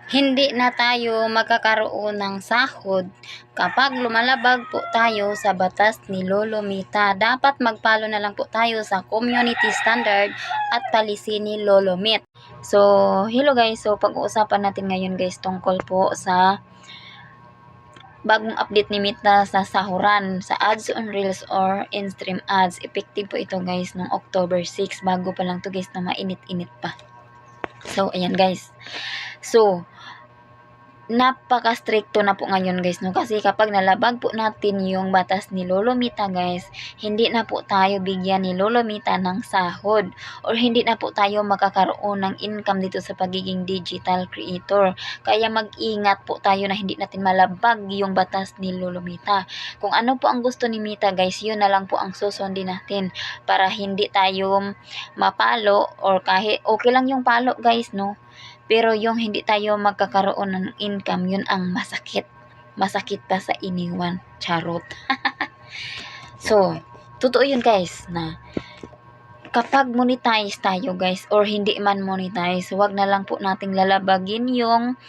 hindi na tayo magkakaroon ng sahod kapag lumalabag po tayo sa batas ni Lolo Mita. Dapat magpalo na lang po tayo sa community standard at policy ni Lolo Mit. So, hello guys. So, pag-uusapan natin ngayon guys tungkol po sa bagong update ni Mita sa sahuran, sa ads on reels or in-stream ads. Effective po ito guys noong October 6. Bago pa lang to guys na mainit-init pa. So, ayan guys. So, napaka-stricto na po ngayon guys, no? Kasi kapag nalabag po natin yung batas ni Lolo Mita guys, hindi na po tayo bigyan ni Lolo Mita ng sahod or hindi na po tayo makakaroon ng income dito sa pagiging digital creator. Kaya mag-ingat po tayo na hindi natin malabag yung batas ni Lolo Mita. Kung ano po ang gusto ni Mita guys, yun na lang po ang susundin natin para hindi tayo mapalo or kahit okay lang yung palo guys, no? Pero yung hindi tayo magkakaroon ng income, yun ang masakit. Masakit pa sa iniwan. Charot. So, totoo yun guys na kapag monetize tayo guys or hindi man monetize, wag na lang po nating lalabagin yung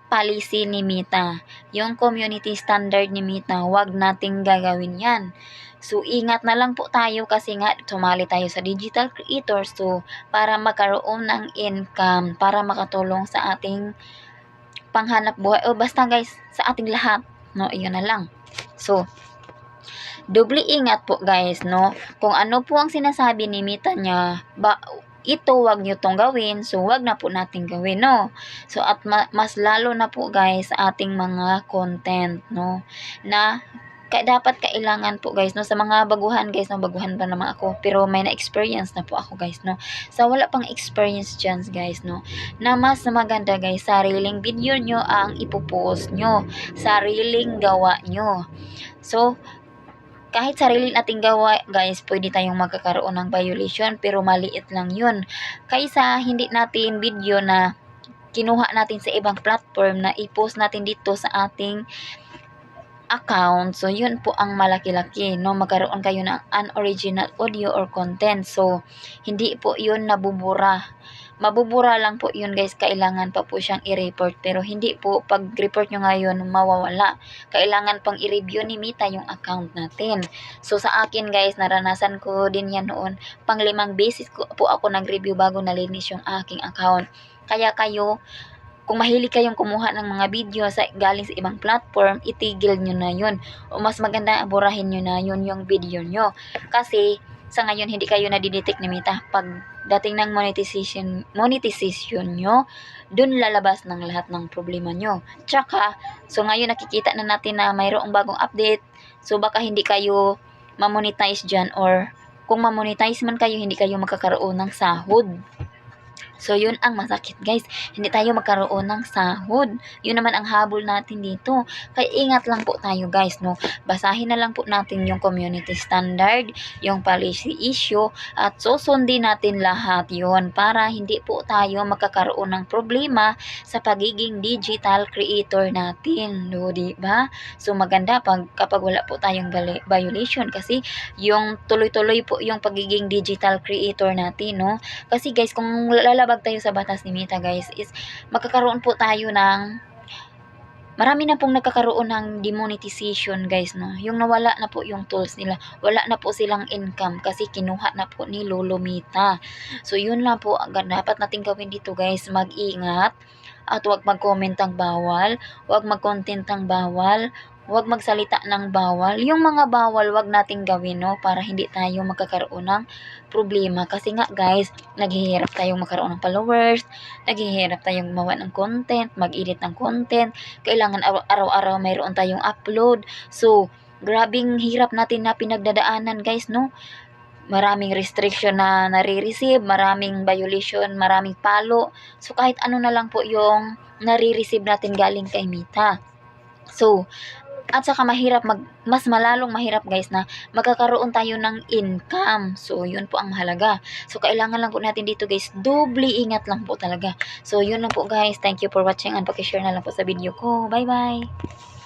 policy ni Mita. Yung community standard ni Mita, wag nating gagawin yan. So, ingat na lang po tayo kasi nga sumali tayo sa digital creators so para magkaroon ng income, para makatulong sa ating panghanap buhay o basta guys, sa ating lahat. No, iyon na lang. So, doble ingat po guys, no? Kung ano po ang sinasabi ni Mita niya, ito wag nyo tong gawin, so wag na po natin gawin, no? So, at mas lalo na po guys sa ating mga content, no? Na dapat kailangan po guys, no, sa mga baguhan guys, no, baguhan pa naman ako pero may na-experience na po ako guys, no. Sa wala pang experience dyan guys, no, na mas maganda guys, sariling video nyo ang ipopost nyo, sariling gawa nyo. So, kahit sarili nating gawa guys, pwede tayong magkakaroon ng violation pero maliit lang yun. Kaysa hindi natin video na kinuha natin sa ibang platform na i-post natin dito sa ating account, so yun po ang malaki-laki, no, magkaroon kayo ng unoriginal audio or content, so hindi po yun nabubura, mabubura lang po yun guys, kailangan pa po siyang i-report, pero hindi po pag report nyo ngayon mawawala, kailangan pang i-review ni Mita yung account natin. So sa akin guys, naranasan ko din yan noon, pang 5 beses ko po ako nag-review bago nalinis yung aking account. Kaya kayo, kung mahilig kayong kumuha ng mga video galing sa ibang platform, itigil nyo na yun. O mas maganda, aburahin nyo na yun yung video nyo. Kasi, sa ngayon, hindi kayo nadidetect ni Mita. Pag dating ng monetization nyo, dun lalabas ng lahat ng problema nyo. Tsaka, so ngayon nakikita na natin na mayroong bagong update. So, baka hindi kayo mamonetize dyan or kung mamonetize man kayo, hindi kayo magkakaroon ng sahod. So, yun ang masakit guys. Hindi tayo magkaroon ng sahod. Yun naman ang habol natin dito. Kaya ingat lang po tayo guys, no. Basahin na lang po natin yung community standard, yung policy issue, at susundin natin lahat yun para hindi po tayo magkakaroon ng problema sa pagiging digital creator natin. No, diba? So, maganda kapag wala po tayong violation kasi yung tuloy-tuloy po yung pagiging digital creator natin, no. Kasi guys, kung lalabag tayo sa batas ni Mita guys, is magkakaroon po tayo ng marami na pong nagkakaroon ng demonetization guys, no. Yung nawala na po yung tools nila, wala na po silang income kasi kinuha na po ni Lolo Mita. So yun lang po ang dapat nating gawin dito guys, mag-ingat at huwag mag-comment ang bawal, huwag mag-content ang bawal, huwag magsalita ng bawal. Yung mga bawal, huwag nating gawin, no, para hindi tayo magkakaroon ng problema. Kasi nga guys, naghihirap tayong magkaroon ng followers, naghihirap tayong gumawa ng content, mag-edit ng content, kailangan araw-araw mayroon tayong upload. So, grabing hirap natin na pinagdadaanan guys, no. Maraming restriction na nare-receive, maraming violation, maraming palo. So, kahit ano na lang po yung nare-receive natin galing kay Mita. So, at saka mas malalong mahirap guys na magkakaroon tayo ng income. So, yun po ang mahalaga. So, kailangan lang po natin dito guys, doble ingat lang po talaga. So, yun lang po guys. Thank you for watching and pakishare na lang po sa video ko. Bye-bye!